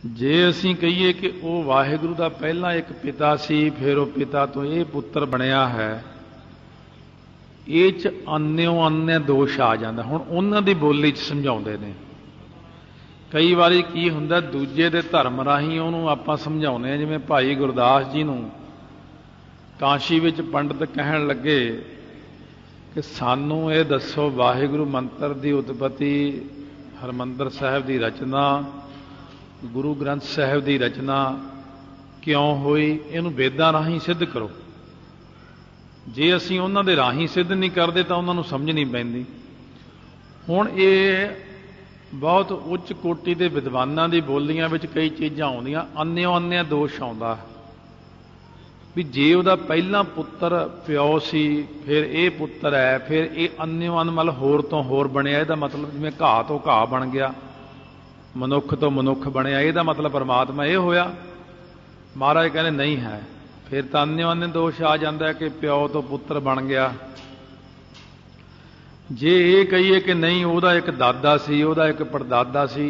जे असीं कहीए कि वो वाहिगुरू का पहला एक पिता सी, फिर वो पिता तो ये पुत्र बनया है, ये च अन्यो अन्य दोष आ जाता। हुण उन्हां दी बोली च समझाउंदे ने। कई वारी की हुंदा दूजे दे धर्म राहीं उहनूं आपां समझाउंदे, जिवें भाई गुरदास जी नूं काशी विच पंडित कहण लगे कि सानूं ये दसो वाहिगुरू मंत्र की उत्पत्ति, हरमंदर साहिब की रचना, गुरु ग्रंथ साहिब की रचना क्यों हुई, इहनूं वेदां राहीं सिद्ध करो। जे असीं उन्हां दे राहीं सिद्ध नहीं करते तो उन्हां नूं समझ नहीं पैंदी। हुण ये बहुत उच्च कोटि के विद्वानां दी बोलियां विच कई चीज़ां आउंदियां, अन्यो अन्य दोष आउंदा भी जे उहदा पहला पुत्र प्यो सी, फिर ये पुत्र है, फिर ये अन्यो अन मतलब होर तो होर बनिया, इहदा मतलब जिवें घाह तो घाह बन गया, मनुख तो मनुख बनया, इहदा मतलब परमात्मा ये होया। महाराज कहने नहीं है, फिर तो अन्यो अन्य दोष आ जाता है कि प्यो तो पुत्र बन गया। जे ये कहीए कि नहीं उहदा एक दादा सी, उहदा एक परदादा सी,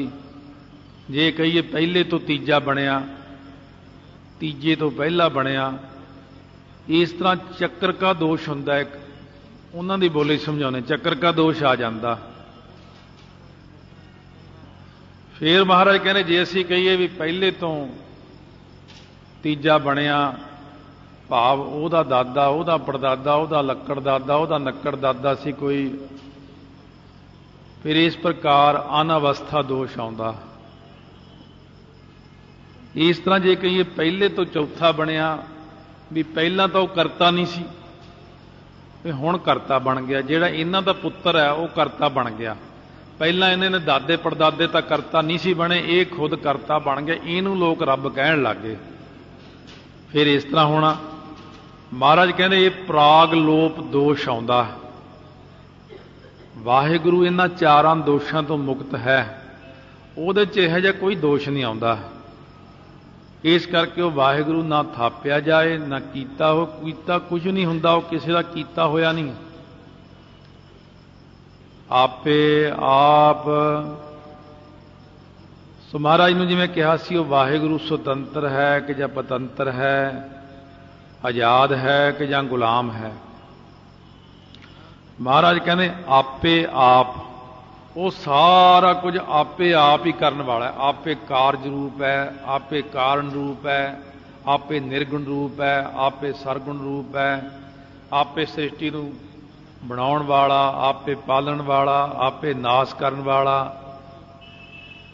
जे कहीए पहले तो तीजा बनया, तीजे तो पहला बनया, इस तरह चक्कर का दोष हुंदा है। उन्हां दी बोली समझाने चक्कर का दोष आ जाता। फिर महाराज कहने जे असीं कहीए भी पहले तो तीजा बनया, भाव उहदा दादा, उहदा परदादा, उहदा लक्कड़ दादा, उहदा नक्कड़ दादा सी कोई, फिर इस प्रकार अनअवस्था दोष आउंदा। इस तरह जे कहीए पहले तो चौथा बनया, भी पहला तो करता नहीं सी, भी हुण करता बन गया, जिहड़ा इन्हां दा पुत्र है वह करता बन गया। पहला इन्हां ने दादे परदादे तां करता नहीं सी बने, ये खुद करता बन गया, इहनूं लोग रब कहण लग गए। फिर इस तरह होना। महाराज कहते ये प्राग लोप दोष आउंदा। वाहिगुरू इन्हां चारां दोषां तो मुक्त है, उहदे च इहो जिहा कोई दोष नहीं आउंदा। इस करके वो वाहिगुरू ना थापिया जाए, ना कीता हो, कीता कुछ नहीं हुंदा, वो किसी का कीता होया नहीं। आपे आप सो महाराज ने जिवें कहा सी वो वाहिगुरू सुतंत्र है कि जां पतंत्र है, आजाद है कि जां गुलाम है। महाराज कहने आपे आप, वो सारा कुछ आपे आप ही करने वाला है। आपे कार्य रूप है, आपे कारण रूप है, आपे निर्गुण रूप है, आपे सरगुण रूप है, आपे सृष्टि नूं बनाउण वाला, आपे पालन वाला, आपे नाश करन वाला।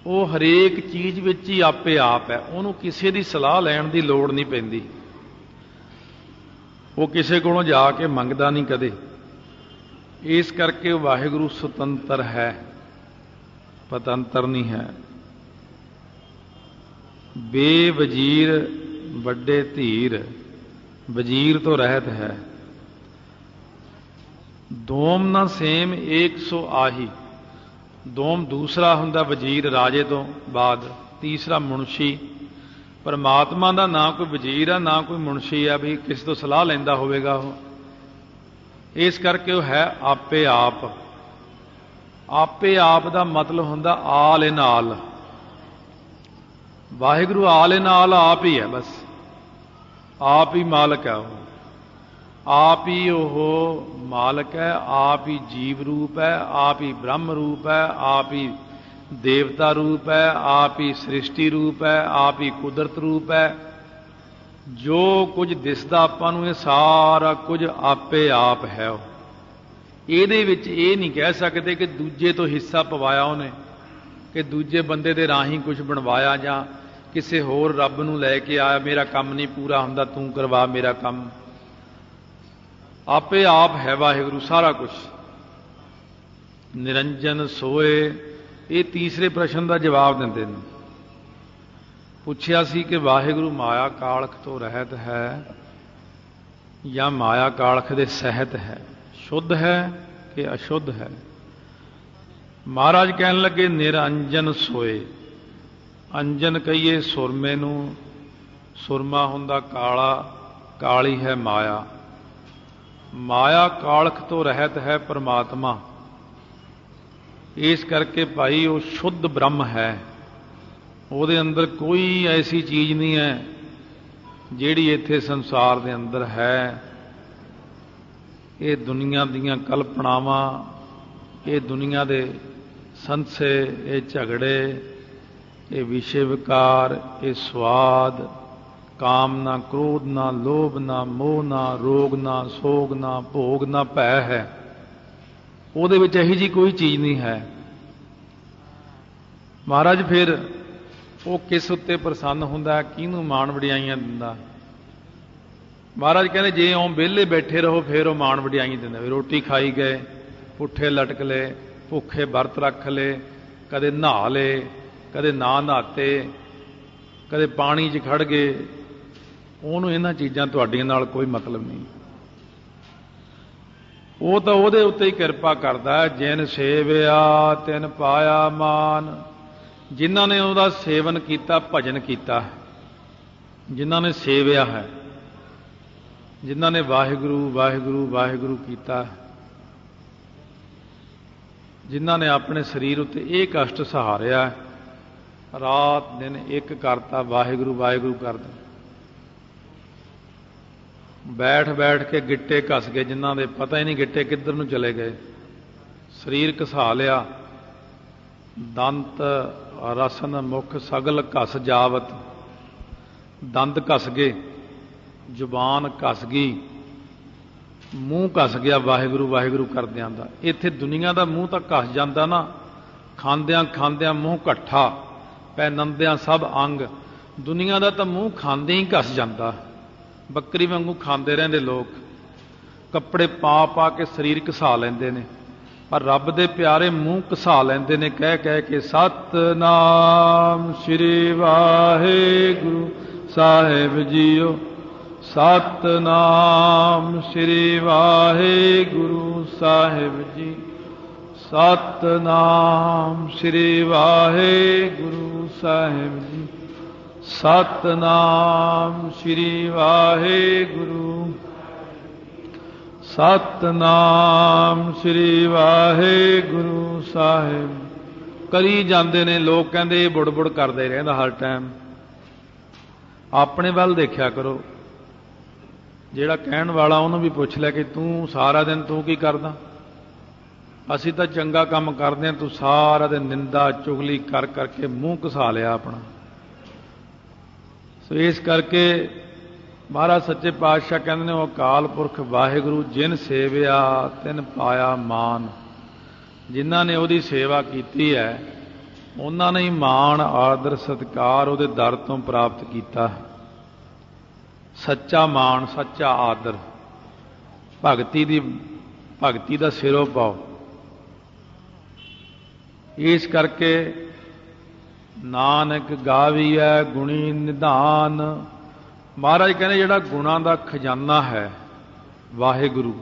वो हरेक चीज़ विच ही आपे आप है, उहनूं किसी की सलाह लैण की लोड़ नहीं पैंदी। वो किसी कोलों जाके मंगदा नहीं कदे। इस करके वाहिगुरू सुतंत्र है, पतंत्र नहीं है। बेवजीर बड़े धीर, वजीर तो रहत है। दोम ना सेम एक सो आही। दोम दूसरा हुंदा वजीर राजे तो बाद, तीसरा मुनशी। परमात्मा का ना कोई वजीर है ना कोई मुनशी है भी किसी तो सलाह लैंदा होवेगा। इस करके वो है आपे आप। आपे आप का मतलब हुंदा आल इन आल। वाहिगुरू आल इन आल आप ही है, बस आप ही मालक है। वो आप ही वो मालक है, आप ही जीव रूप है, आप ही ब्रह्म रूप है, आप ही देवता रूप है, आप ही सृष्टि रूप है, आप ही कुदरत रूप है। जो कुछ दिसदा आपां नूं ये सारा कुछ आपे आप है। ਇਹਦੇ ਵਿੱਚ ਇਹ नहीं कह सकते कि दूजे तो हिस्सा पवाया उन्हें, कि दूजे बंदे दे राही कुछ बनवाया जां किसी होर रब नूं लैके आया, मेरा काम नहीं पूरा हुंदा तूं करवा मेरा काम। आपे आप है वाहिगुरू सारा कुछ। निरंजन सोए, ये तीसरे प्रश्न का जवाब देंदे ने। पुछया सी कि वाहिगुरू माया कालख तो रहत है या माया कालख दे सहत है, शुद्ध है कि अशुद्ध है। महाराज कहन लगे निरंजन सोए। अंजन कहिए सुरमे नूं, सुरमा हुंदा काला, काली है माया। माया कालख तो रहत है परमात्मा। इस करके भाई वो शुद्ध ब्रह्म है। ਉਹਦੇ ਅੰਦਰ ਕੋਈ ਐਸੀ ਚੀਜ਼ ਨਹੀਂ ਹੈ ਜਿਹੜੀ ਇੱਥੇ ਸੰਸਾਰ ਦੇ ਅੰਦਰ ਹੈ। ਇਹ ਦੁਨੀਆ ਦੀਆਂ ਕਲਪਨਾਵਾਂ, ਇਹ ਦੁਨੀਆ ਦੇ ਸੰਸੇ, ਇਹ ਝਗੜੇ, ਇਹ ਵਿਸ਼ੇ ਵਿਕਾਰ, ਇਹ ਸਵਾਦ, ਕਾਮ ਨਾ, ਕ੍ਰੋਧ ਨਾ, ਲੋਭ ਨਾ, ਮੋਹ ਨਾ, ਰੋਗ ਨਾ, ਸੋਗ ਨਾ, ਭੋਗ ਨਾ, ਭੈ ਹੈ। ਉਹਦੇ ਵਿੱਚ ਇਹੋ ਜਿਹੀ ਕੋਈ ਚੀਜ਼ ਨਹੀਂ ਹੈ। ਮਹਾਰਾਜ ਫਿਰ ਉਹ ਕਿਸ ਉੱਤੇ ਪ੍ਰਸੰਨ ਹੁੰਦਾ, ਕਿਹਨੂੰ ਮਾਣ ਵਡਿਆਈਆਂ ਦਿੰਦਾ? ਮਹਾਰਾਜ ਕਹਿੰਦੇ ਜੇ ਉਹ ਵਿਹਲੇ ਬੈਠੇ ਰਹੋ ਫਿਰ ਉਹ ਮਾਣ ਵਡਿਆਈ ਦਿੰਦਾ। ਵੀ ਰੋਟੀ ਖਾਈ ਗਏ, ਪੁੱਠੇ ਲਟਕ ਲਏ, ਭੁੱਖੇ ਵਰਤ ਰੱਖ ਲਏ, ਕਦੇ ਨਹਾ ਲਏ, ਕਦੇ ਨਾ ਨਹਾਤੇ, ਕਦੇ ਪਾਣੀ 'ਚ ਖੜ ਗਏ, ਉਹਨੂੰ ਇਹਨਾਂ ਚੀਜ਼ਾਂ ਤੁਹਾਡੀਆਂ ਨਾਲ ਕੋਈ ਮਤਲਬ ਨਹੀਂ। ਉਹ ਤਾਂ ਉਹਦੇ ਉੱਤੇ ਹੀ ਕਿਰਪਾ ਕਰਦਾ, ਜਿਨ ਸੇਵਿਆ ਤਿਨ ਪਾਇਆ ਮਾਨ। ਜਿਨ੍ਹਾਂ ਨੇ ਉਹਦਾ ਸੇਵਨ ਕੀਤਾ, ਭਜਨ ਕੀਤਾ, ਜਿਨ੍ਹਾਂ ਨੇ ਸੇਵਿਆ ਹੈ, ਜਿਨ੍ਹਾਂ ਨੇ ਵਾਹਿਗੁਰੂ ਵਾਹਿਗੁਰੂ ਵਾਹਿਗੁਰੂ ਕੀਤਾ, ਜਿਨ੍ਹਾਂ ਨੇ ਆਪਣੇ ਸਰੀਰ ਉੱਤੇ ਇਹ ਕਸ਼ਟ ਸਹਾਰਿਆ, ਰਾਤ ਦਿਨ ਇੱਕ ਕਰਤਾ, ਵਾਹਿਗੁਰੂ ਵਾਹਿਗੁਰੂ ਕਰਦਾ, ਬੈਠ ਬੈਠ ਕੇ ਗਿੱਟੇ ਘਸ ਗਏ, ਜਿਨ੍ਹਾਂ ਦੇ ਪਤਾ ਹੀ ਨਹੀਂ ਗਿੱਟੇ ਕਿੱਧਰ ਨੂੰ ਚਲੇ ਗਏ, ਸਰੀਰ ਘਸਾ ਲਿਆ, ਦੰਤ ਰਸਨ ਮੁਖ ਸਗਲ ਘਸ ਜਾਵਤ, ਦੰਦ ਘਸ ਗਏ, ਜ਼ੁਬਾਨ ਘਸ ਗਈ, ਮੂੰਹ ਘਸ ਗਿਆ ਵਾਹਿਗੁਰੂ ਵਾਹਿਗੁਰੂ ਕਰਦਿਆਂ ਦਾ। ਇੱਥੇ ਦੁਨੀਆ ਦਾ ਮੂੰਹ ਤਾਂ ਘਸ ਜਾਂਦਾ ਨਾ, ਖਾਂਦਿਆਂ ਖਾਂਦਿਆਂ ਮੂੰਹ ਇਕੱਠਾ, ਪਹਿਨੰਦਿਆਂ ਸਭ ਅੰਗ। ਦੁਨੀਆ ਦਾ ਤਾਂ ਮੂੰਹ ਖਾਂਦੇ ਹੀ ਘਸ ਜਾਂਦਾ, ਬੱਕਰੀ ਵਾਂਗੂ ਖਾਂਦੇ ਰਹਿੰਦੇ ਲੋਕ, ਕੱਪੜੇ ਪਾ ਪਾ ਕੇ ਸਰੀਰ ਘਸਾ ਲੈਂਦੇ ਨੇ, ਪਰ ਰੱਬ ਦੇ ਪਿਆਰੇ ਮੂੰਹ ਘਸਾ ਲੈਂਦੇ ਨੇ ਕਹਿ ਕਹਿ ਕੇ ਸਤਿਨਾਮ ਸ੍ਰੀ ਵਾਹਿਗੁਰੂ ਸਾਹਿਬ ਜੀਓ, ਸਤਿਨਾਮ ਸ੍ਰੀ ਵਾਹਿਗੁਰੂ ਸਾਹਿਬ ਜੀ, ਸਤਿਨਾਮ ਸ੍ਰੀ ਵਾਹਿਗੁਰੂ ਸਾਹਿਬ ਜੀ, ਸਤਿਨਾਮ ਸ੍ਰੀ ਵਾਹਿਗੁਰੂ, ਸਤਿਨਾਮ ਸ੍ਰੀ ਵਾਹਿਗੁਰੂ ਸਾਹਿਬ। ਕਰੀ ਜਾਂਦੇ ਨੇ ਲੋਕ, ਕਹਿੰਦੇ ਇਹ ਬੁੜ-ਬੁੜ ਕਰਦੇ ਰਹਿੰਦਾ ਹਰ ਟਾਈਮ। ਆਪਣੇ ਵੱਲ ਦੇਖਿਆ ਕਰੋ, ਜਿਹੜਾ ਕਹਿਣ ਵਾਲਾ ਉਹਨੂੰ ਵੀ ਪੁੱਛ ਲੈ ਕਿ ਤੂੰ ਸਾਰਾ ਦਿਨ ਤੂੰ ਕੀ ਕਰਦਾ? ਅਸੀਂ ਤਾਂ ਚੰਗਾ ਕੰਮ ਕਰਦੇ ਹਾਂ, ਤੂੰ ਸਾਰਾ ਦਿਨ ਨਿੰਦਾ ਚੁਗਲੀ ਕਰ ਕਰਕੇ ਮੂੰਹ ਘਸਾ ਲਿਆ ਆਪਣਾ। ਸੋ ਇਸ ਕਰਕੇ ਮਹਾਰਾਜ ਸੱਚੇ ਪਾਤਸ਼ਾਹ ਕਹਿੰਦੇ ਨੇ, ਉਹ ਅਕਾਲ ਪੁਰਖ ਵਾਹਿਗੁਰੂ ਜਿਨ ਸੇਵਿਆ ਤਿਨ ਪਾਇਆ ਮਾਨ। ਜਿਨ੍ਹਾਂ ਨੇ ਉਹਦੀ ਸੇਵਾ ਕੀਤੀ ਹੈ, ਉਹਨਾਂ ਨੇ ਹੀ ਮਾਣ ਆਦਰ ਸਤਿਕਾਰ ਉਹਦੇ ਦਰ ਤੋਂ ਪ੍ਰਾਪਤ ਕੀਤਾ। ਸੱਚਾ ਮਾਣ, ਸੱਚਾ ਆਦਰ, ਭਗਤੀ ਦਾ ਸਿਰੋਂ ਪਾਓ। ਇਸ ਕਰਕੇ ਨਾਨਕ ਗਾਵੀਐ ਗੁਣੀ ਨਿਧਾਨ। ਮਹਾਰਾਜ ਕਹਿੰਦੇ ਜਿਹੜਾ ਗੁਣਾਂ ਦਾ ਖਜ਼ਾਨਾ ਹੈ ਵਾਹਿਗੁਰੂ,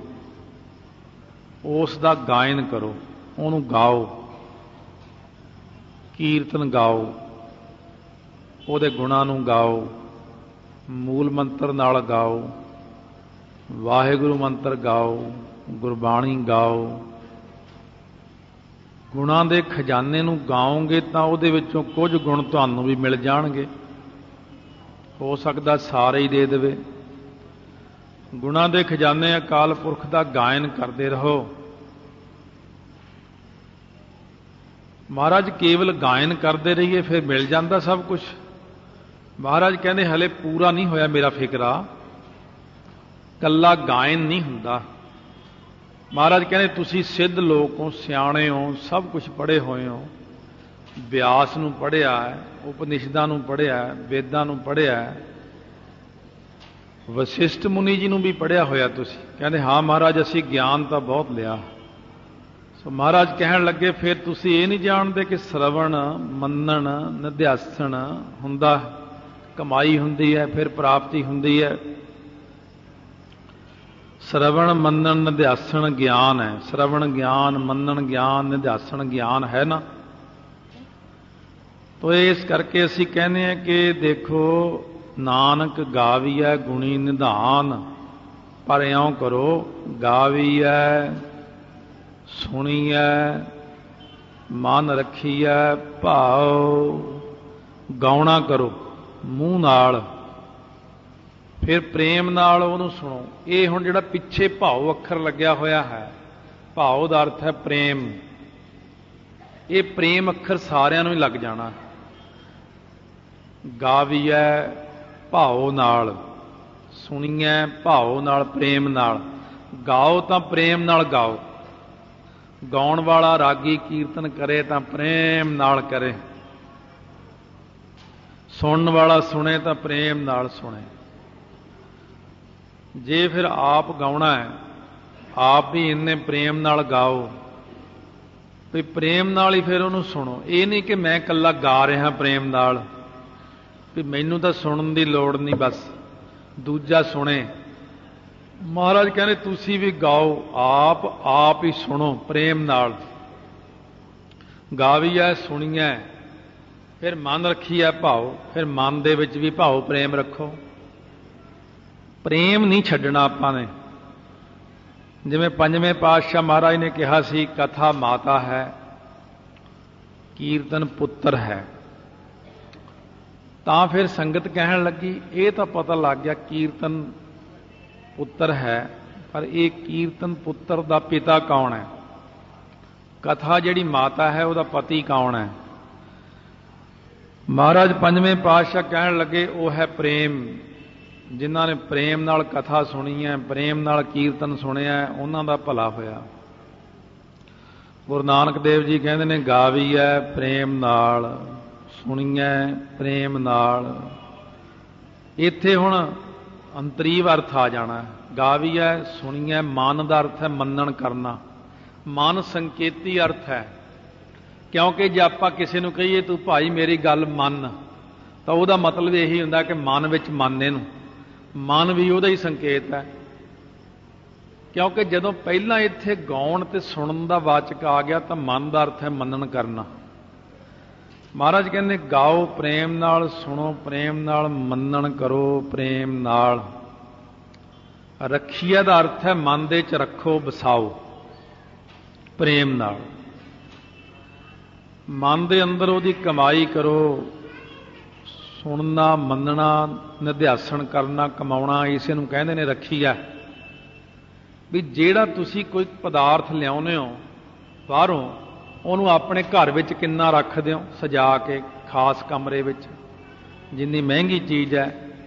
ਉਸ ਦਾ ਗਾਇਨ ਕਰੋ, ਉਹਨੂੰ ਗਾਓ, ਕੀਰਤਨ ਗਾਓ, ਉਹਦੇ ਗੁਣਾਂ ਨੂੰ ਗਾਓ, ਮੂਲ ਮੰਤਰ ਨਾਲ ਗਾਓ, ਵਾਹਿਗੁਰੂ ਮੰਤਰ ਗਾਓ, ਗੁਰਬਾਣੀ ਗਾਓ। ਗੁਣਾਂ ਦੇ ਖਜ਼ਾਨੇ ਨੂੰ ਗਾਓਗੇ ਤਾਂ ਉਹਦੇ ਵਿੱਚੋਂ ਕੁਝ ਗੁਣ ਤੁਹਾਨੂੰ ਵੀ ਮਿਲ ਜਾਣਗੇ, ਹੋ ਸਕਦਾ ਸਾਰੇ ਹੀ ਦੇ ਦੇਵੇ। ਗੁਣਾਂ ਦੇ ਖਜ਼ਾਨੇ ਅਕਾਲ ਪੁਰਖ ਦਾ ਗਾਇਨ ਕਰਦੇ ਰਹੋ। ਮਹਾਰਾਜ ਕੇਵਲ ਗਾਇਨ ਕਰਦੇ ਰਹੀਏ ਫਿਰ ਮਿਲ ਜਾਂਦਾ ਸਭ ਕੁਝ। ਮਹਾਰਾਜ ਕਹਿੰਦੇ ਹਲੇ ਪੂਰਾ ਨਹੀਂ ਹੋਇਆ ਮੇਰਾ ਫਿਕਰਾ, ਕੱਲਾ ਗਾਇਨ ਨਹੀਂ ਹੁੰਦਾ। ਮਹਾਰਾਜ ਕਹਿੰਦੇ ਤੁਸੀਂ ਸਿੱਧ ਲੋਕ ਹੋ, ਸਿਆਣੇ ਹੋ, ਸਭ ਕੁਝ ਪੜ੍ਹੇ ਹੋਏ ਹੋ, ਬਿਆਸ ਨੂੰ ਪੜ੍ਹਿਆ ਹੈ, ਉਪਨਿਸ਼ਦਾਂ ਨੂੰ ਪੜ੍ਹਿਆ ਹੈ, ਵੇਦਾਂ ਨੂੰ ਪੜ੍ਹਿਆ ਹੈ, ਵਸਿਸ਼ਠ ਮੁਨੀ ਜੀ ਨੂੰ ਵੀ ਪੜ੍ਹਿਆ ਹੋਇਆ ਤੁਸੀਂ। ਕਹਿੰਦੇ ਹਾਂ ਮਹਾਰਾਜ ਅਸੀਂ ਗਿਆਨ ਤਾਂ ਬਹੁਤ ਲਿਆ। ਸੋ ਮਹਾਰਾਜ ਕਹਿਣ ਲੱਗੇ ਫਿਰ ਤੁਸੀਂ ਇਹ ਨਹੀਂ ਜਾਣਦੇ ਕਿ ਸ਼ਰਵਣ ਮੰਨਣ ਨਿਧਿਆਸਣ ਹੁੰਦਾ, ਕਮਾਈ ਹੁੰਦੀ ਹੈ, ਫਿਰ ਪ੍ਰਾਪਤੀ ਹੁੰਦੀ ਹੈ। ਸ਼ਰਵਣ ਮੰਨਣ ਨਿਧਿਆਸਣ ਗਿਆਨ ਹੈ। ਸ਼ਰਵਣ ਗਿਆਨ, ਮੰਨਣ ਗਿਆਨ, ਨਿਧਿਆਸਣ ਗਿਆਨ ਹੈ ਨਾ। ਤੋ ਇਸ ਕਰਕੇ ਅਸੀਂ ਕਹਿੰਦੇ ਹਾਂ ਕਿ ਦੇਖੋ ਨਾਨਕ ਗਾਵੀਐ ਗੁਣੀ ਨਿਧਾਨ, ਪਰ ਇਉਂ ਕਰੋ ਗਾਵੀਐ ਸੁਣੀਐ ਮਨ ਰੱਖੀਐ ਭਾਉ, ਗਾਉਣਾ ਕਰੋ ਮੂੰਹ ਨਾਲ, ਫਿਰ ਪ੍ਰੇਮ ਨਾਲ ਉਹਨੂੰ ਸੁਣੋ। ਇਹ ਹੁਣ ਜਿਹੜਾ ਪਿੱਛੇ ਭਾਉ ਅੱਖਰ ਲੱਗਿਆ ਹੋਇਆ ਹੈ, ਭਾਉ ਦਾ ਅਰਥ ਹੈ ਪ੍ਰੇਮ। ਇਹ ਪ੍ਰੇਮ ਅੱਖਰ ਸਾਰਿਆਂ ਨੂੰ ਹੀ ਲੱਗ ਜਾਣਾ। ਗਾਵੀਐ ਭਾਉ ਨਾਲ, ਸੁਣੀਐ ਭਾਉ ਨਾਲ, ਪ੍ਰੇਮ ਨਾਲ। ਗਾਓ ਤਾਂ ਪ੍ਰੇਮ ਨਾਲ ਗਾਓ। ਗਾਉਣ ਵਾਲਾ ਰਾਗੀ ਕੀਰਤਨ ਕਰੇ ਤਾਂ ਪ੍ਰੇਮ ਨਾਲ ਕਰੇ, ਸੁਣਨ ਵਾਲਾ ਸੁਣੇ ਤਾਂ ਪ੍ਰੇਮ ਨਾਲ ਸੁਣੇ। ਜੇ ਫਿਰ ਆਪ ਗਾਉਣਾ ਹੈ, ਆਪ ਵੀ ਇੰਨੇ ਪ੍ਰੇਮ ਨਾਲ ਗਾਓ ਵੀ ਪ੍ਰੇਮ ਨਾਲ ਹੀ ਫਿਰ ਉਹਨੂੰ ਸੁਣੋ। ਇਹ ਨਹੀਂ ਕਿ ਮੈਂ ਇਕੱਲਾ ਗਾ ਰਿਹਾ ਪ੍ਰੇਮ ਨਾਲ, ਵੀ ਮੈਨੂੰ ਤਾਂ ਸੁਣਨ ਦੀ ਲੋੜ ਨਹੀਂ, ਬਸ ਦੂਜਾ ਸੁਣੇ। ਮਹਾਰਾਜ ਕਹਿੰਦੇ ਤੁਸੀਂ ਵੀ ਗਾਓ, ਆਪ ਹੀ ਸੁਣੋ ਪ੍ਰੇਮ ਨਾਲ। ਗਾਵੀਐ ਸੁਣੀਐ, ਫਿਰ ਮਨ ਰੱਖੀਐ ਭਾਉ, ਫਿਰ ਮਨ ਦੇ ਵਿੱਚ ਵੀ ਭਾਉ ਪ੍ਰੇਮ ਰੱਖੋ। ਪ੍ਰੇਮ ਨਹੀਂ ਛੱਡਣਾ ਆਪਾਂ ਨੇ। ਜਿਵੇਂ ਪੰਜਵੇਂ ਪਾਤਸ਼ਾਹ ਮਹਾਰਾਜ ਨੇ ਕਿਹਾ ਸੀ, ਕਥਾ ਮਾਤਾ ਹੈ, ਕੀਰਤਨ ਪੁੱਤਰ ਹੈ। ਤਾਂ ਫਿਰ ਸੰਗਤ ਕਹਿਣ ਲੱਗੀ, ਇਹ ਤਾਂ ਪਤਾ ਲੱਗ ਗਿਆ ਕੀਰਤਨ ਪੁੱਤਰ ਹੈ, ਪਰ ਇਹ ਕੀਰਤਨ ਪੁੱਤਰ ਦਾ ਪਿਤਾ ਕੌਣ ਹੈ? ਕਥਾ ਜਿਹੜੀ ਮਾਤਾ ਹੈ ਉਹਦਾ ਪਤੀ ਕੌਣ ਹੈ? ਮਹਾਰਾਜ ਪੰਜਵੇਂ ਪਾਤਸ਼ਾਹ ਕਹਿਣ ਲੱਗੇ, ਉਹ ਹੈ ਪ੍ਰੇਮ। ਜਿਨ੍ਹਾਂ ਨੇ ਪ੍ਰੇਮ ਨਾਲ ਕਥਾ ਸੁਣੀ ਹੈ, ਪ੍ਰੇਮ ਨਾਲ ਕੀਰਤਨ ਸੁਣਿਆ, ਉਹਨਾਂ ਦਾ ਭਲਾ ਹੋਇਆ। ਗੁਰੂ ਨਾਨਕ ਦੇਵ ਜੀ ਕਹਿੰਦੇ ਨੇ, ਗਾਵੀਐ ਪ੍ਰੇਮ ਨਾਲ, ਸੁਣੀਐ ਪ੍ਰੇਮ ਨਾਲ। ਇੱਥੇ ਹੁਣ ਅੰਤਰੀਵ ਅਰਥ ਆ ਜਾਣਾ। ਗਾਵੀਐ ਸੁਣੀਐ, ਮਨ ਦਾ ਅਰਥ ਹੈ ਮੰਨਣ ਕਰਨਾ। ਮਨ ਸੰਕੇਤੀ ਅਰਥ ਹੈ, ਕਿਉਂਕਿ ਜੇ ਆਪਾਂ ਕਿਸੇ ਨੂੰ ਕਹੀਏ ਤੂੰ ਭਾਈ ਮੇਰੀ ਗੱਲ ਮੰਨ, ਤਾਂ ਉਹਦਾ ਮਤਲਬ ਇਹੀ ਹੁੰਦਾ ਕਿ ਮਨ ਵਿੱਚ ਮੰਨ ਇਹਨੂੰ। ਮਨ ਵੀ ਉਹਦਾ ਹੀ ਸੰਕੇਤ ਹੈ, ਕਿਉਂਕਿ ਜਦੋਂ ਪਹਿਲਾਂ ਇੱਥੇ ਗਾਉਣ ਤੇ ਸੁਣਨ ਦਾ ਵਾਚਕ ਆ ਗਿਆ ਤਾਂ ਮਨ ਦਾ ਅਰਥ ਹੈ ਮੰਨਣ ਕਰਨਾ। ਮਹਾਰਾਜ ਕਹਿੰਦੇ ਗਾਓ ਪ੍ਰੇਮ ਨਾਲ, ਸੁਣੋ ਪ੍ਰੇਮ ਨਾਲ, ਮੰਨਣ ਕਰੋ ਪ੍ਰੇਮ ਨਾਲ। ਰੱਖੀਆ ਦਾ ਅਰਥ ਹੈ ਮਨ ਦੇ ਚ ਰੱਖੋ, ਵਸਾਓ ਪ੍ਰੇਮ ਨਾਲ। ਮਨ ਦੇ ਅੰਦਰ ਉਹਦੀ ਕਮਾਈ ਕਰੋ। ਸੁਣਨਾ, ਮੰਨਣਾ, ਨਿਧਿਆਸਣ ਕਰਨਾ, ਕਮਾਉਣਾ, ਇਸੇ ਨੂੰ ਕਹਿੰਦੇ ਨੇ ਰੱਖੀਆ। ਵੀ ਜਿਹੜਾ ਤੁਸੀਂ ਕੋਈ ਪਦਾਰਥ ਲਿਆਉਂਦੇ ਹੋ ਬਾਹਰੋਂ, ਉਹਨੂੰ ਆਪਣੇ ਘਰ ਵਿੱਚ ਕਿੰਨਾ ਰੱਖਦੇ ਹੋ ਸਜਾ ਕੇ, ਖਾਸ ਕਮਰੇ ਵਿੱਚ, ਜਿੰਨੀ ਮਹਿੰਗੀ ਚੀਜ਼ ਹੈ।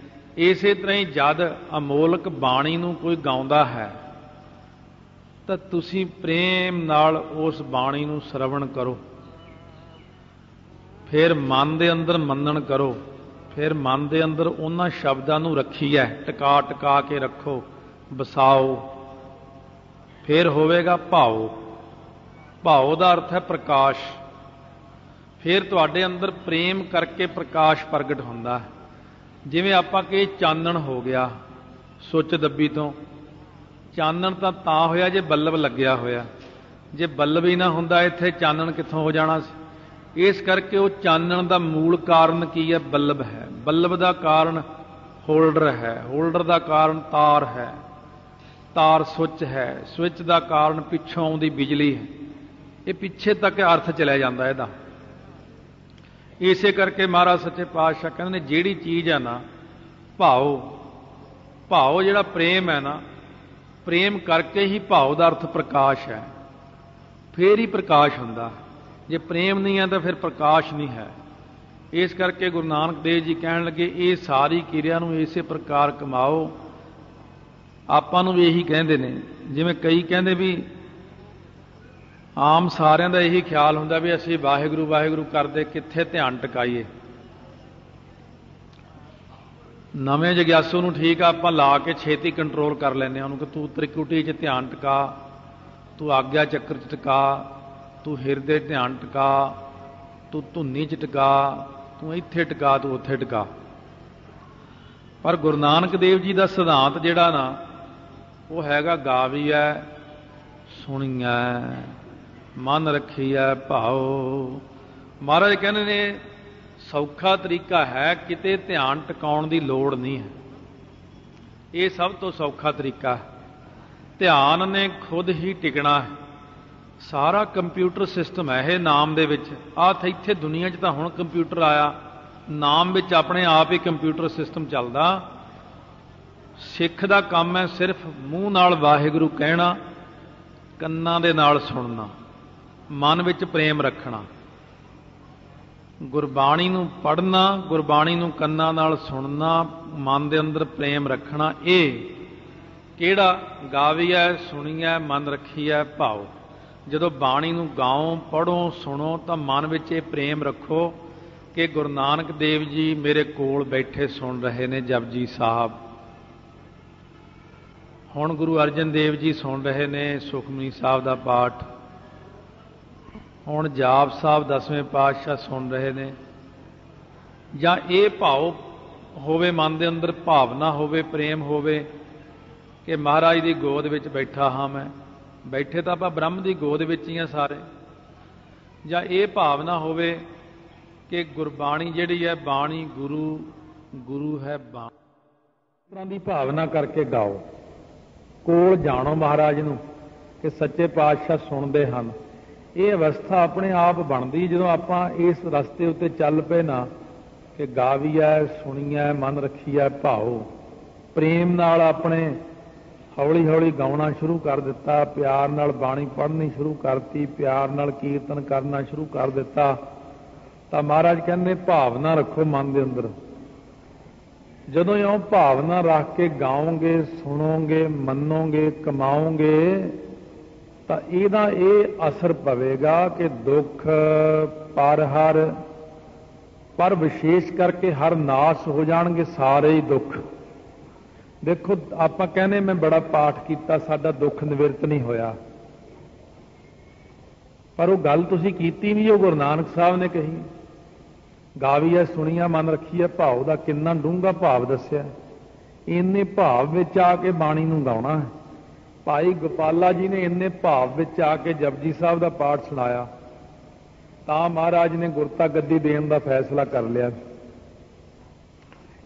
ਇਸੇ ਤਰ੍ਹਾਂ ਹੀ ਜਦ ਅਮੋਲਕ ਬਾਣੀ ਨੂੰ ਕੋਈ ਗਾਉਂਦਾ ਹੈ ਤਾਂ ਤੁਸੀਂ ਪ੍ਰੇਮ ਨਾਲ ਉਸ ਬਾਣੀ ਨੂੰ ਸਰਵਣ ਕਰੋ। ਫਿਰ ਮਨ ਦੇ ਅੰਦਰ ਮੰਨਣ ਕਰੋ, ਫਿਰ ਮਨ ਦੇ ਅੰਦਰ ਉਹਨਾਂ ਸ਼ਬਦਾਂ ਨੂੰ ਰੱਖੀਐ, ਟਿਕਾ ਟਿਕਾ ਕੇ ਰੱਖੋ, ਵਸਾਓ। ਫਿਰ ਹੋਵੇਗਾ ਭਾਉ। ਭਾਉ ਦਾ ਅਰਥ ਹੈ ਪ੍ਰਕਾਸ਼। ਫਿਰ ਤੁਹਾਡੇ ਅੰਦਰ ਪ੍ਰੇਮ ਕਰਕੇ ਪ੍ਰਕਾਸ਼ ਪ੍ਰਗਟ ਹੁੰਦਾ ਹੈ। ਜਿਵੇਂ ਆਪਾਂ ਕਿ ਚਾਨਣ ਹੋ ਗਿਆ ਸੁੱਚ ਦੱਬੀ ਤੋਂ। ਚਾਨਣ ਤਾਂ ਹੋਇਆ ਜੇ ਬੱਲਬ ਲੱਗਿਆ ਹੋਇਆ। ਜੇ ਬੱਲਬ ਹੀ ਨਾ ਹੁੰਦਾ ਇੱਥੇ, ਚਾਨਣ ਕਿੱਥੋਂ ਹੋ ਜਾਣਾ ਸੀ? ਇਸ ਕਰਕੇ ਉਹ ਚਾਨਣ ਦਾ ਮੂਲ ਕਾਰਨ ਕੀ ਹੈ? ਬੱਲਬ ਹੈ। ਬੱਲਬ ਦਾ ਕਾਰਨ ਹੋਲਡਰ ਹੈ, ਹੋਲਡਰ ਦਾ ਕਾਰਨ ਤਾਰ ਹੈ, ਤਾਰ ਸੁੱਚ ਹੈ, ਸੁੱਚ ਦਾ ਕਾਰਨ ਪਿੱਛੋਂ ਆਉਂਦੀ ਬਿਜਲੀ ਹੈ। ਇਹ ਪਿੱਛੇ ਤੱਕ ਅਰਥ ਚਲਿਆ ਜਾਂਦਾ ਇਹਦਾ। ਇਸੇ ਕਰਕੇ ਮਹਾਰਾਜ ਸੱਚੇ ਪਾਤਸ਼ਾਹ ਕਹਿੰਦੇ ਨੇ ਜਿਹੜੀ ਚੀਜ਼ ਹੈ ਨਾ, ਭਾਉ ਜਿਹੜਾ ਪ੍ਰੇਮ ਹੈ ਨਾ, ਪ੍ਰੇਮ ਕਰਕੇ ਹੀ ਭਾਉ ਦਾ ਅਰਥ ਪ੍ਰਕਾਸ਼ ਹੈ। ਫੇਰ ਹੀ ਪ੍ਰਕਾਸ਼ ਹੁੰਦਾ। ਜੇ ਪ੍ਰੇਮ ਨਹੀਂ ਹੈ ਤਾਂ ਫਿਰ ਪ੍ਰਕਾਸ਼ ਨਹੀਂ ਹੈ। ਇਸ ਕਰਕੇ ਗੁਰੂ ਨਾਨਕ ਦੇਵ ਜੀ ਕਹਿਣ ਲੱਗੇ, ਇਹ ਸਾਰੀ ਕਿਰਿਆ ਨੂੰ ਇਸੇ ਪ੍ਰਕਾਰ ਕਮਾਓ। ਆਪਾਂ ਨੂੰ ਵੀ ਇਹੀ ਕਹਿੰਦੇ ਨੇ। ਜਿਵੇਂ ਕਈ ਕਹਿੰਦੇ ਵੀ, ਆਮ ਸਾਰਿਆਂ ਦਾ ਇਹੀ ਖਿਆਲ ਹੁੰਦਾ ਵੀ ਅਸੀਂ ਵਾਹਿਗੁਰੂ ਵਾਹਿਗੁਰੂ ਕਰਦੇ ਕਿੱਥੇ ਧਿਆਨ ਟਿਕਾਈਏ। ਨਵੇਂ ਜਗਿਆਸੂ ਨੂੰ ਠੀਕ ਆ, ਆਪਾਂ ਲਾ ਕੇ ਛੇਤੀ ਕੰਟਰੋਲ ਕਰ ਲੈਂਦੇ ਹਾਂ ਉਹਨੂੰ ਕਿ ਤੂੰ ਤ੍ਰਿਕੁਟੀ 'ਚ ਧਿਆਨ ਟਿਕਾ, ਤੂੰ ਆਗਿਆ ਚੱਕਰ 'ਚ ਟਿਕਾ, ਤੂੰ ਹਿਰਦੇ ਧਿਆਨ ਟਿਕਾ, ਤੂੰ ਧੁੰਨੀ 'ਚ ਟਿਕਾ, ਤੂੰ ਇੱਥੇ ਟਿਕਾ, ਤੂੰ ਉੱਥੇ ਟਿਕਾ। ਪਰ ਗੁਰੂ ਨਾਨਕ ਦੇਵ ਜੀ ਦਾ ਸਿਧਾਂਤ ਜਿਹੜਾ ਨਾ, ਉਹ ਹੈਗਾ ਗਾਵੀਐ ਸੁਣੀਐ, ਮਨ ਰੱਖੀਐ ਭਾਉ। ਮਹਾਰਾਜ ਕਹਿੰਦੇ ਨੇ ਸੌਖਾ ਤਰੀਕਾ ਹੈ, ਕਿਤੇ ਧਿਆਨ ਟਿਕਾਉਣ ਦੀ ਲੋੜ ਨਹੀਂ ਹੈ। ਇਹ ਸਭ ਤੋਂ ਸੌਖਾ ਤਰੀਕਾ ਹੈ। ਧਿਆਨ ਨੇ ਖੁਦ ਹੀ ਟਿਕਣਾ ਹੈ। ਸਾਰਾ ਕੰਪਿਊਟਰ ਸਿਸਟਮ ਹੈ ਇਹ ਨਾਮ ਦੇ ਵਿੱਚ। ਇੱਥੇ ਦੁਨੀਆ 'ਚ ਤਾਂ ਹੁਣ ਕੰਪਿਊਟਰ ਆਇਆ, ਨਾਮ ਵਿੱਚ ਆਪਣੇ ਆਪ ਹੀ ਕੰਪਿਊਟਰ ਸਿਸਟਮ ਚੱਲਦਾ। ਸਿੱਖ ਦਾ ਕੰਮ ਹੈ ਸਿਰਫ ਮੂੰਹ ਨਾਲ ਵਾਹਿਗੁਰੂ ਕਹਿਣਾ, ਕੰਨਾਂ ਦੇ ਨਾਲ ਸੁਣਨਾ, ਮਨ ਵਿੱਚ ਪ੍ਰੇਮ ਰੱਖਣਾ, ਗੁਰਬਾਣੀ ਨੂੰ ਪੜ੍ਹਨਾ, ਗੁਰਬਾਣੀ ਨੂੰ ਕੰਨਾਂ ਨਾਲ ਸੁਣਨਾ, ਮਨ ਦੇ ਅੰਦਰ ਪ੍ਰੇਮ ਰੱਖਣਾ। ਇਹ ਕਿਹੜਾ ਗਾਵੀਐ ਸੁਣੀਐ ਮਨ ਰੱਖੀਐ ਭਾਉ। ਜਦੋਂ ਬਾਣੀ ਨੂੰ ਗਾਓ, ਪੜ੍ਹੋ, ਸੁਣੋ ਤਾਂ ਮਨ ਵਿੱਚ ਇਹ ਪ੍ਰੇਮ ਰੱਖੋ ਕਿ ਗੁਰੂ ਨਾਨਕ ਦੇਵ ਜੀ ਮੇਰੇ ਕੋਲ ਬੈਠੇ ਸੁਣ ਰਹੇ ਨੇ ਜਪਜੀ ਸਾਹਿਬ। ਹੁਣ ਗੁਰੂ ਅਰਜਨ ਦੇਵ ਜੀ ਸੁਣ ਰਹੇ ਨੇ ਸੁਖਮਨੀ ਸਾਹਿਬ ਦਾ ਪਾਠ। ਹੁਣ ਜਾਪ ਸਾਹਿਬ 10ਵੇਂ ਪਾਤਸ਼ਾਹ ਸੁਣ ਰਹੇ ਨੇ। ਜਾਂ ਇਹ ਭਾਵ ਹੋਵੇ ਮਨ ਦੇ ਅੰਦਰ, ਭਾਵਨਾ ਹੋਵੇ, ਪ੍ਰੇਮ ਹੋਵੇ ਕਿ ਮਹਾਰਾਜ ਦੀ ਗੋਦ ਵਿੱਚ ਬੈਠਾ ਹਾਂ ਮੈਂ। ਬੈਠੇ ਤਾਂ ਆਪਾਂ ਬ੍ਰਹਮ ਦੀ ਗੋਦ ਵਿੱਚ ਹੀ ਆ ਸਾਰੇ। ਜਾਂ ਇਹ ਭਾਵਨਾ ਹੋਵੇ ਕਿ ਗੁਰਬਾਣੀ ਜਿਹੜੀ ਹੈ ਬਾਣੀ ਗੁਰੂ, ਗੁਰੂ ਹੈ ਬਾਣੀ। ਇਸ ਤਰ੍ਹਾਂ ਦੀ ਭਾਵਨਾ ਕਰਕੇ ਗਾਓ, ਕੋਲ ਜਾਣੋ ਮਹਾਰਾਜ ਨੂੰ ਕਿ ਸੱਚੇ ਪਾਤਸ਼ਾਹ ਸੁਣਦੇ ਹਨ। ਇਹ ਅਵਸਥਾ ਆਪਣੇ ਆਪ ਬਣਦੀ ਜਦੋਂ ਆਪਾਂ ਇਸ ਰਸਤੇ ਉੱਤੇ ਚੱਲ ਪਏ ਨਾ ਕਿ ਗਾਵੀਐ ਸੁਣੀਐ ਮਨ ਰੱਖੀਐ ਭਾਉ। ਪ੍ਰੇਮ ਨਾਲ ਆਪਣੇ ਹੌਲੀ ਹੌਲੀ ਗਾਉਣਾ ਸ਼ੁਰੂ ਕਰ ਦਿੱਤਾ, ਪਿਆਰ ਨਾਲ ਬਾਣੀ ਪੜ੍ਹਨੀ ਸ਼ੁਰੂ ਕਰਤੀ, ਪਿਆਰ ਨਾਲ ਕੀਰਤਨ ਕਰਨਾ ਸ਼ੁਰੂ ਕਰ ਦਿੱਤਾ, ਤਾਂ ਮਹਾਰਾਜ ਕਹਿੰਦੇ ਭਾਵਨਾ ਰੱਖੋ ਮਨ ਦੇ ਅੰਦਰ। ਜਦੋਂ ਇਉਂ ਭਾਵਨਾ ਰੱਖ ਕੇ ਗਾਓਗੇ, ਸੁਣੋਗੇ, ਮੰਨੋਗੇ, ਕਮਾਓਗੇ ਤਾਂ ਇਹਦਾ ਇਹ ਅਸਰ ਪਵੇਗਾ ਕਿ ਦੁੱਖ ਪਰ ਵਿਸ਼ੇਸ਼ ਕਰਕੇ ਹਰ ਨਾਸ ਹੋ ਜਾਣਗੇ ਸਾਰੇ ਹੀ ਦੁੱਖ। ਦੇਖੋ ਆਪਾਂ ਕਹਿੰਦੇ ਮੈਂ ਬੜਾ ਪਾਠ ਕੀਤਾ, ਸਾਡਾ ਦੁੱਖ ਨਿਵਰਤ ਨਹੀਂ ਹੋਇਆ, ਪਰ ਉਹ ਗੱਲ ਤੁਸੀਂ ਕੀਤੀ ਨਹੀਂ ਜੋ ਗੁਰੂ ਨਾਨਕ ਸਾਹਿਬ ਨੇ ਕਹੀ। ਗਾਵੀਐ ਸੁਣੀਐ ਮਨ ਰੱਖੀਐ ਭਾਉ ਦਾ ਕਿੰਨਾ ਡੂੰਘਾ ਭਾਵ ਦੱਸਿਆ। ਇੰਨੇ ਭਾਵ ਵਿੱਚ ਆ ਕੇ ਬਾਣੀ ਨੂੰ ਗਾਉਣਾ ਹੈ। ਭਾਈ ਗੋਪਾਲਾ ਜੀ ਨੇ ਇੰਨੇ ਭਾਵ ਵਿੱਚ ਆ ਕੇ ਜਪਜੀ ਸਾਹਿਬ ਦਾ ਪਾਠ ਸੁਣਾਇਆ ਤਾਂ ਮਹਾਰਾਜ ਨੇ ਗੁਰਤਾ ਗੱਦੀ ਦੇਣ ਦਾ ਫੈਸਲਾ ਕਰ ਲਿਆ।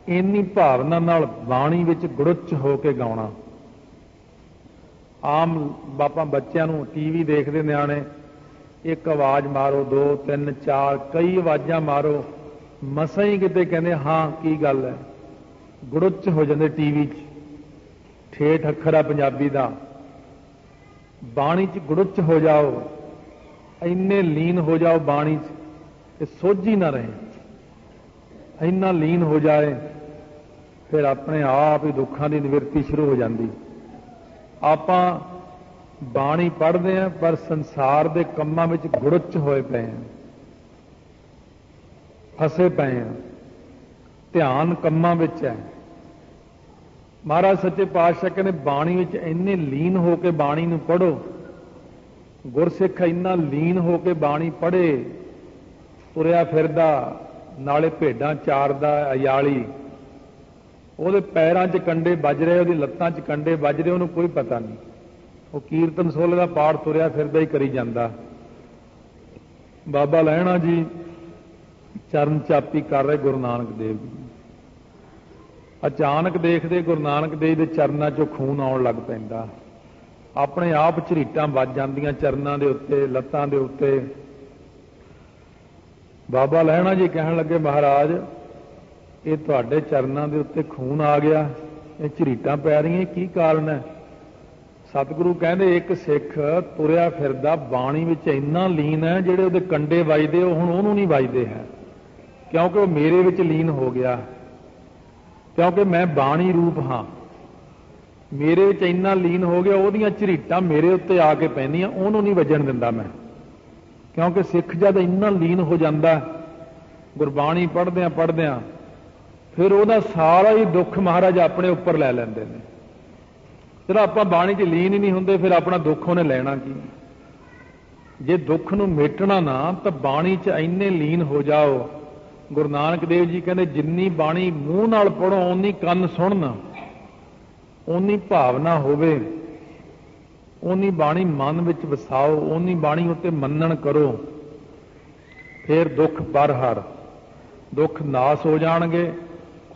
ਇੰਨੀ ਭਾਵਨਾ ਨਾਲ ਬਾਣੀ ਵਿੱਚ ਗੁੜੁੱਚ ਹੋ ਕੇ ਗਾਉਣਾ। ਆਮ ਬਾਪਾ ਬੱਚਿਆਂ ਨੂੰ ਟੀਵੀ ਦੇਖਦੇ ਨਿਆਣੇ ਇੱਕ ਆਵਾਜ਼ ਮਾਰੋ, 2 3 4 ਕਈ ਆਵਾਜ਼ਾਂ ਮਾਰੋ, ਮਸਾਂ ਹੀ ਕਿਤੇ ਕਹਿੰਦੇ ਹਾਂ ਕੀ ਗੱਲ ਹੈ, ਗੁੜੁੱਚ ਹੋ ਜਾਂਦੇ ਟੀਵੀ 'ਚ। ਠੇਠ ਅੱਖਰ ਆ ਪੰਜਾਬੀ ਦਾ, ਬਾਣੀ 'ਚ ਗੁੜੁੱਚ ਹੋ ਜਾਓ, ਇੰਨੇ ਲੀਨ ਹੋ ਜਾਓ ਬਾਣੀ 'ਚ ਕਿ ਸੋਝ ਹੀ ਨਾ ਰਹੇ। ਇੰਨਾ ਲੀਨ ਹੋ ਜਾਏ ਫਿਰ ਆਪਣੇ ਆਪ ਹੀ ਦੁੱਖਾਂ ਦੀ ਨਿਵਰਤੀ ਸ਼ੁਰੂ ਹੋ ਜਾਂਦੀ। ਆਪਾਂ ਬਾਣੀ ਪੜ੍ਹਦੇ ਹਾਂ ਪਰ ਸੰਸਾਰ ਦੇ ਕੰਮਾਂ ਵਿੱਚ ਗੁੜੁੱਚ ਹੋਏ ਪਏ ਹਾਂ, ਫਸੇ ਪਏ ਹਾਂ, ਧਿਆਨ ਕੰਮਾਂ ਵਿੱਚ ਹੈ। ਮਹਾਰਾਜ ਸੱਚੇ ਪਾਤਸ਼ਾਹ ਕਹਿੰਦੇ ਬਾਣੀ ਵਿੱਚ ਇੰਨੇ ਲੀਨ ਹੋ ਕੇ ਬਾਣੀ ਨੂੰ ਪੜ੍ਹੋ। ਗੁਰਸਿੱਖ ਇੰਨਾ ਲੀਨ ਹੋ ਕੇ ਬਾਣੀ ਪੜ੍ਹੇ, ਤੁਰਿਆ ਫਿਰਦਾ ਨਾਲੇ ਭੇਡਾਂ ਚਾਰਦਾ ਅਯਾਲੀ, ਉਹਦੇ ਪੈਰਾਂ 'ਚ ਕੰਡੇ ਵੱਜ ਰਹੇ, ਉਹਦੀ ਲੱਤਾਂ 'ਚ ਕੰਡੇ ਵੱਜ ਰਹੇ, ਉਹਨੂੰ ਕੋਈ ਪਤਾ ਨਹੀਂ। ਉਹ ਕੀਰਤਨ ਸੋਹਲੇ ਦਾ ਪਾਠ ਤੁਰਿਆ ਫਿਰਦਾ ਹੀ ਕਰੀ ਜਾਂਦਾ। ਬਾਬਾ ਲਹਿਣਾ ਜੀ ਚਰਨ ਚਾਪੀ ਕਰ ਰਹੇ ਗੁਰੂ ਨਾਨਕ ਦੇਵ ਜੀ। ਅਚਾਨਕ ਦੇਖਦੇ ਗੁਰੂ ਨਾਨਕ ਦੇਵ ਦੇ ਚਰਨਾਂ 'ਚੋਂ ਖੂਨ ਆਉਣ ਲੱਗ ਪੈਂਦਾ। ਆਪਣੇ ਆਪ ਝਰੀਟਾਂ ਵੱਜ ਜਾਂਦੀਆਂ ਚਰਨਾਂ ਦੇ ਉੱਤੇ, ਲੱਤਾਂ ਦੇ ਉੱਤੇ। ਬਾਬਾ ਲਹਿਣਾ ਜੀ ਕਹਿਣ ਲੱਗੇ ਮਹਾਰਾਜ ਇਹ ਤੁਹਾਡੇ ਚਰਨਾਂ ਦੇ ਉੱਤੇ ਖੂਨ ਆ ਗਿਆ, ਇਹ ਝਰੀਟਾਂ ਪੈ ਰਹੀਆਂ, ਕੀ ਕਾਰਨ ਹੈ? ਸਤਿਗੁਰੂ ਕਹਿੰਦੇ ਇੱਕ ਸਿੱਖ ਤੁਰਿਆ ਫਿਰਦਾ ਬਾਣੀ ਵਿੱਚ ਇੰਨਾ ਲੀਨ ਹੈ, ਜਿਹੜੇ ਉਹਦੇ ਕੰਡੇ ਵੱਜਦੇ ਉਹ ਹੁਣ ਉਹਨੂੰ ਨਹੀਂ ਵੱਜਦੇ ਹੈ, ਕਿਉਂਕਿ ਉਹ ਮੇਰੇ ਵਿੱਚ ਲੀਨ ਹੋ ਗਿਆ। ਕਿਉਂਕਿ ਮੈਂ ਬਾਣੀ ਰੂਪ ਹਾਂ, ਮੇਰੇ ਵਿੱਚ ਇੰਨਾ ਲੀਨ ਹੋ ਗਿਆ, ਉਹਦੀਆਂ ਝਰੀਟਾਂ ਮੇਰੇ ਉੱਤੇ ਆ ਕੇ ਪੈਂਦੀਆਂ, ਉਹਨੂੰ ਨਹੀਂ ਵੱਜਣ ਦਿੰਦਾ ਮੈਂ। ਕਿਉਂਕਿ ਸਿੱਖ ਜਦ ਇੰਨਾ ਲੀਨ ਹੋ ਜਾਂਦਾ ਗੁਰਬਾਣੀ ਪੜ੍ਹਦਿਆਂ ਫਿਰ ਉਹਦਾ ਸਾਰਾ ਹੀ ਦੁੱਖ ਮਹਾਰਾਜ ਆਪਣੇ ਉੱਪਰ ਲੈ ਲੈਂਦੇ ਨੇ। ਜਦੋਂ ਆਪਾਂ ਬਾਣੀ 'ਚ ਲੀਨ ਹੀ ਨਹੀਂ ਹੁੰਦੇ ਫਿਰ ਆਪਣਾ ਦੁੱਖ ਉਹਨੇ ਲੈਣਾ ਕੀ? ਜੇ ਦੁੱਖ ਨੂੰ ਮਿਟਣਾ ਨਾ ਤਾਂ ਬਾਣੀ 'ਚ ਇੰਨੇ ਲੀਨ ਹੋ ਜਾਓ। ਗੁਰੂ ਨਾਨਕ ਦੇਵ ਜੀ ਕਹਿੰਦੇ ਜਿੰਨੀ ਬਾਣੀ ਮੂੰਹ ਨਾਲ ਪੜ੍ਹੋ ਓਨੀ ਕੰਨ ਸੁਣਨ, ਓਨੀ ਭਾਵਨਾ ਹੋਵੇ, ਓਨੀ ਬਾਣੀ ਮਨ ਵਿੱਚ ਵਸਾਓ, ਓਨੀ ਬਾਣੀ ਉੱਤੇ ਮੰਨਣ ਕਰੋ, ਫਿਰ ਦੁੱਖ ਪਰਹਰ, ਦੁੱਖ ਨਾਸ ਹੋ ਜਾਣਗੇ,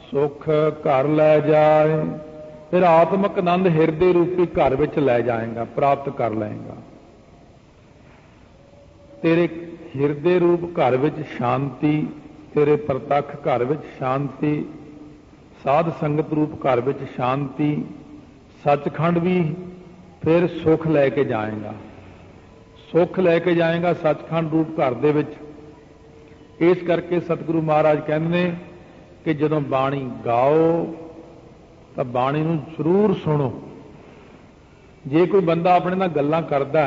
ਸੁੱਖ ਘਰ ਲੈ ਜਾਏ। ਫਿਰ ਆਤਮਿਕ ਆਨੰਦ ਹਿਰਦੇ ਰੂਪੀ ਘਰ ਵਿੱਚ ਲੈ ਜਾਏਗਾ, ਪ੍ਰਾਪਤ ਕਰ ਲਏਗਾ। ਤੇਰੇ ਹਿਰਦੇ ਰੂਪ ਘਰ ਵਿੱਚ ਸ਼ਾਂਤੀ, तेरे प्रतख घर विच शांति, साध संगत रूप घर विच शांति, सचखंड भी फिर सुख लैके जाएगा, सुख लैके जाएगा सचखंड रूप घर दे विच। इस करके सतगुरु महाराज कहते ने कि जदों बाणी गाओ तो बाणी नूं जरूर सुनो। जे कोई बंदा अपने नाल गल्लां करदा,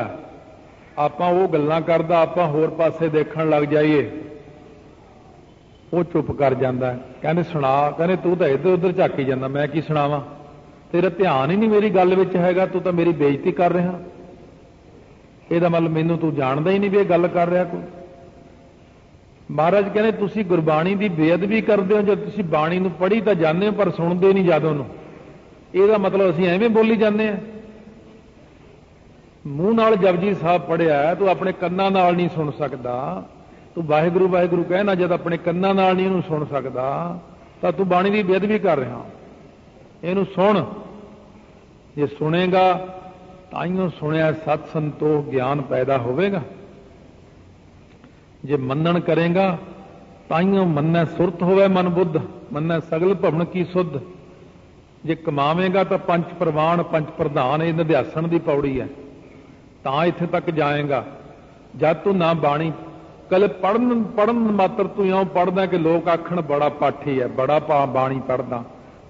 आपां वो गल्लां करदा, आपां होर पासे देखण लग जाइए, वो चुप कर जांदा। कहंदे सुना, कहंदे तू तो इधर उधर झाकी जांदा, मैं की सुणावां, तेरा ध्यान ही नहीं मेरी गल विच हैगा, तू तो मेरी बेइज्जती कर रहा। ਇਹਦਾ मतलब मैनू तू जानदा ही नहीं भी गल कर रहा कोई। महाराज कहने तुसी गुरबाणी की बेअदबी करते हो, जब तुसी बाणी नूं पढ़ी तो जाते हो पर सुनते नहीं जद उहनूं। ਇਹਦਾ मतलब असीं एवें बोली जाते हैं। मूँह नाल जपजी साहब पढ़िया तू अपने कन्नां नाल नहीं सुन सकता, तू वाहिगुरू वाहिगुरू कहना जब अपने कन्नां नाल नहीं इहनूं सुन सकता तो तू बाणी की बेअदबी कर रहा। इहनूं सुन, जे सुनेगा ताइयों सुनिया सत संतोख ज्ञान पैदा होवेगा, जे मनन करेगा ताइयों मन्नै सुरत होवे मन बुद्ध, मन्नै सगल भवन की सुध। जे कमावेगा तो पंच प्रवाण पंच प्रधान, ये निध्यासन की पौड़ी है, तां इत्थे तक जाएगा। जब तू ना बाणी कल पढ़न पढ़न मात्र तू इउं पढ़दा कि लोग आखण बड़ा पाठी है, बड़ा बाणी पढ़दा,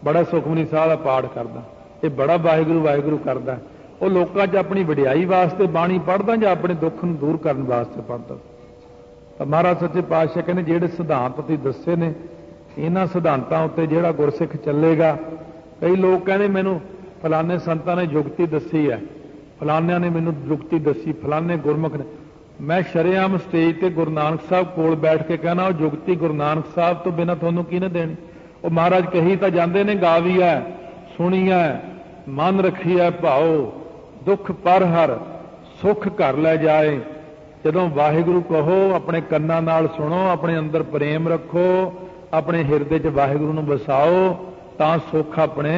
बड़ा सुखमनी साहिब का पाठ करदा, ये बड़ा वाहिगुरू वाहिगुरू करदा। वो लोकां 'च अपनी वडियाई वास्ते बाणी पढ़दा जां अपने दुख नूं दूर करन वास्ते पढ़दा। तो महाराज सच्चे पातशाह कहने जिहड़े सिद्धांत तुसीं दस्से ने, इन्हां सिद्धांतां उत्ते जिहड़ा गुरसिख चलेगा। कई लोग कहने मैनूं फलाने संतां ने जुगती दसी है, फलानिਆਂ ने मैनूं जुगती दसी, फलाने गुरमुख ने। मैं शरेआम स्टेज ते गुरु नानक साहब कोल बैठ के कहना वो जुगती गुरु नानक साहब तो बिना तुहानूं किहने देनी। वो महाराज कही तो जाते ने गावी है, सुनी है, मन रखी है भाओ, दुख पर हर सुख घर लै जाए। जदों वाहिगुरू कहो अपने कन्नां नाल सुनो, अपने अंदर प्रेम रखो, अपने हिरदे च वाहिगुरू नूं वसाओ, तां सुख अपने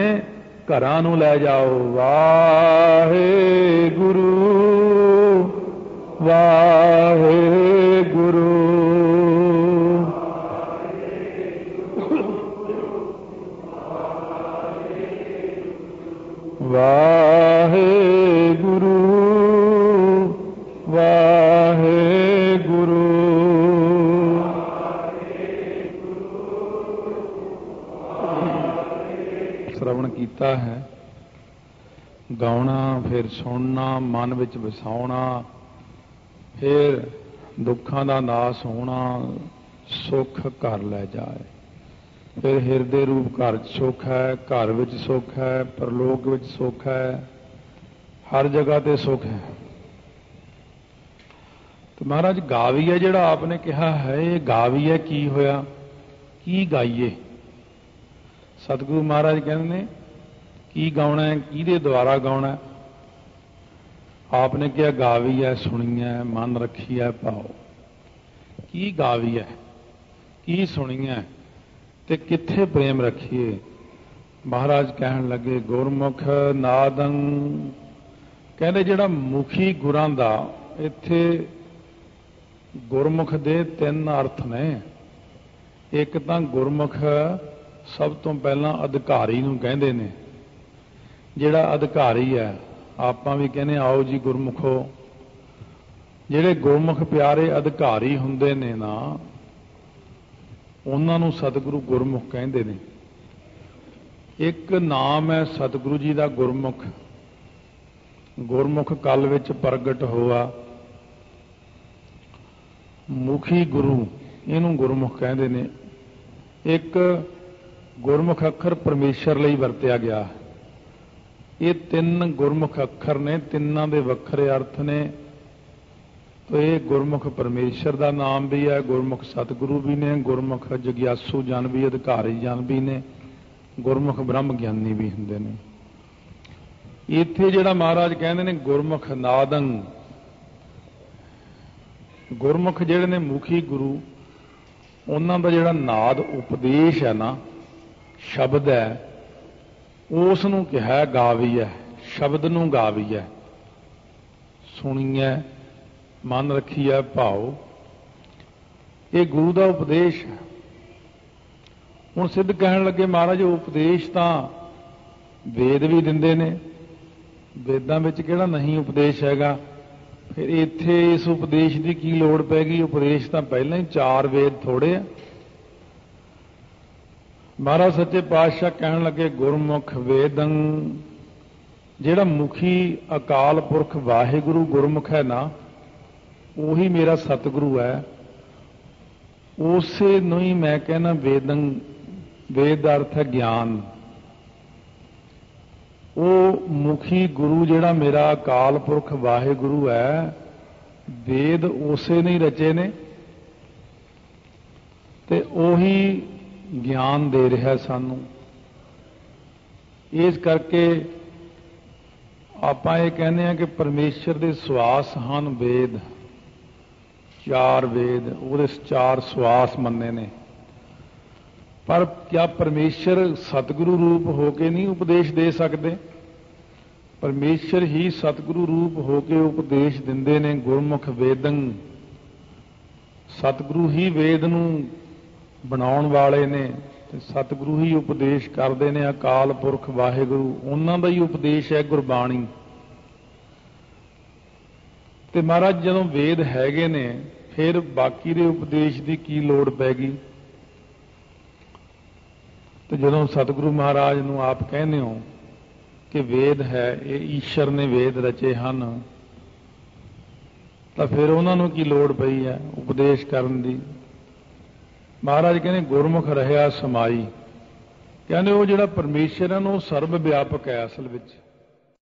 घरां नूं लै जाओ। वाहिगुरू वाहिगुरू वाहिगुरू वाहिगुरू। श्रवण कीता है, गाउणा फिर सुनना, मन विच वसाउणा, फिर दुखां दा नाश होना, सुख घर लै जाए। फिर हिरदे रूप घर सुख है, घर विच सुख है, परलोक विच सुख है, हर जगह ते सुख है। तो महाराज गावीए जिहड़ा आपने कहा है, ये गावीए की होया, की गाइए? सतगुरु महाराज कहते ने की गाउणा है, किहदे द्वारा गाउणा है? आपने क्या गावी है, सुनी है, मन रखी है भाओ। की गावी है, की सुनी है, ते किथे प्रेम रखिए? महाराज कहन लगे गुरमुख नादं। कहते जिहड़ा मुखी गुरां दा, इत्थे गुरमुख दे तीन अर्थ ने। एक तां गुरमुख सब तो पहला अधिकारी नूं कहंदे ने, जिहड़ा अधिकारी है आपां भी कहने आओ जी गुरमुखो। जिहड़े गुरमुख प्यारे अधिकारी हुंदे ने ना, उन्हां नूं सतगुरु गुरमुख कहंदे ने। एक नाम है सतगुरु जी दा गुरमुख। गुरमुख कल विच प्रगट होआ, मुखी गुरु इहनूं गुरमुख कहंदे ने। एक गुरमुख अखर परमेश्वर लई वरतिया गया। ये तीन गुरमुख अखर ने, तिन्नां दे वखरे अर्थ ने। तो ये गुरमुख परमेश्वर का नाम भी है, गुरमुख सतगुरु भी ने, गुरमुख जग्यासू जन भी, अधिकारी जन भी ने, गुरमुख ब्रह्म ज्ञानी भी हुंदे ने। इत्थे जिहड़ा महाराज कहंदे ने गुरमुख नादं, गुरमुख जिहड़े ने मुखी गुरु, उन्हां दा जिहड़ा नाद उपदेश है ना, शब्द है, उस नूं कहा गावी है, शब्द नूं गावी है। सुणीए मन रखी है भाओ, ये गुरु का उपदेश है। ਹੁਣ ਸਿੱਧ ਕਹਿਣ ਲੱਗੇ ਮਹਾਰਾਜ ਉਪਦੇਸ਼ ਤਾਂ ਵੇਦ ਵੀ ਦਿੰਦੇ ਨੇ, ਵੇਦਾਂ ਵਿੱਚ ਕਿਹੜਾ ਨਹੀਂ ਉਪਦੇਸ਼ ਹੈਗਾ, ਫਿਰ ਇੱਥੇ ਇਸ ਉਪਦੇਸ਼ ਦੀ ਕੀ ਲੋੜ ਪੈ ਗਈ? ਉਪਦੇਸ਼ ਤਾਂ ਪਹਿਲਾਂ ਹੀ 4 ਵੇਦ ਥੋੜੇ ਆ। ਮਹਾਰਾਜ ਸੱਚੇ ਪਾਤਸ਼ਾਹ ਕਹਿਣ ਲੱਗੇ ਗੁਰਮੁਖ ਵੇਦੰ, ਜਿਹੜਾ ਮੁਖੀ ਅਕਾਲ ਪੁਰਖ ਵਾਹਿਗੁਰੂ ਗੁਰਮੁਖ ਹੈ ਨਾ, ਉਹੀ ਮੇਰਾ ਸਤਿਗੁਰੂ ਹੈ। ਉਸੇ ਨੂੰ ਹੀ ਮੈਂ ਕਹਿੰਦਾ ਵੇਦੰ, ਵੇਦ ਦਾ ਅਰਥ ਹੈ ਗਿਆਨ। ਉਹ ਮੁਖੀ ਗੁਰੂ ਜਿਹੜਾ ਮੇਰਾ ਅਕਾਲ ਪੁਰਖ ਵਾਹਿਗੁਰੂ ਹੈ, ਵੇਦ ਉਸੇ ਨੇ ਰਚੇ ਨੇ ਤੇ ਉਹੀ ਗਿਆਨ ਦੇ ਰਿਹਾ ਸਾਨੂੰ। ਇਸ ਕਰਕੇ ਆਪਾਂ ਇਹ ਕਹਿੰਦੇ ਹਾਂ ਕਿ ਪਰਮੇਸ਼ਰ ਦੇ ਸਵਾਸ ਹਨ ਵੇਦ, 4 ਵੇਦ, ਉਹਦੇ 4 ਸਵਾਸ ਮੰਨੇ ਨੇ। ਪਰ ਕਿਆ ਪਰਮੇਸ਼ਰ ਸਤਿਗੁਰੂ ਰੂਪ ਹੋ ਕੇ ਨਹੀਂ ਉਪਦੇਸ਼ ਦੇ ਸਕਦੇ? ਪਰਮੇਸ਼ਰ ਹੀ ਸਤਿਗੁਰੂ ਰੂਪ ਹੋ ਕੇ ਉਪਦੇਸ਼ ਦਿੰਦੇ ਨੇ। ਗੁਰਮੁਖ ਵੇਦੰ, ਸਤਿਗੁਰੂ ਹੀ ਵੇਦ ਨੂੰ ਬਣਾਉਣ ਵਾਲੇ ਨੇ ਤੇ ਸਤਿਗੁਰੂ ਹੀ ਉਪਦੇਸ਼ ਕਰਦੇ ਨੇ। ਅਕਾਲ ਪੁਰਖ ਵਾਹਿਗੁਰੂ, ਉਹਨਾਂ ਦਾ ਹੀ ਉਪਦੇਸ਼ ਹੈ ਗੁਰਬਾਣੀ। ਤੇ ਮਹਾਰਾਜ ਜਦੋਂ ਵੇਦ ਹੈਗੇ ਨੇ, ਫਿਰ ਬਾਕੀ ਦੇ ਉਪਦੇਸ਼ ਦੀ ਕੀ ਲੋੜ ਪੈ ਗਈ? ਤੇ ਜਦੋਂ ਸਤਿਗੁਰੂ ਮਹਾਰਾਜ ਨੂੰ ਆਪ ਕਹਿੰਦੇ ਹੋ ਕਿ ਵੇਦ ਹੈ, ਇਹ ਈਸ਼ਰ ਨੇ ਵੇਦ ਰਚੇ ਹਨ, ਤਾਂ ਫਿਰ ਉਹਨਾਂ ਨੂੰ ਕੀ ਲੋੜ ਪਈ ਹੈ ਉਪਦੇਸ਼ ਕਰਨ ਦੀ? ਮਹਾਰਾਜ ਕਹਿੰਦੇ ਗੁਰਮੁਖ ਰਹਿਆ ਸਮਾਈ। ਕਹਿੰਦੇ ਉਹ ਜਿਹੜਾ ਪਰਮੇਸ਼ਰ ਹੈ ਉਹ ਸਰਬ ਵਿਆਪਕ ਹੈ ਅਸਲ ਵਿੱਚ।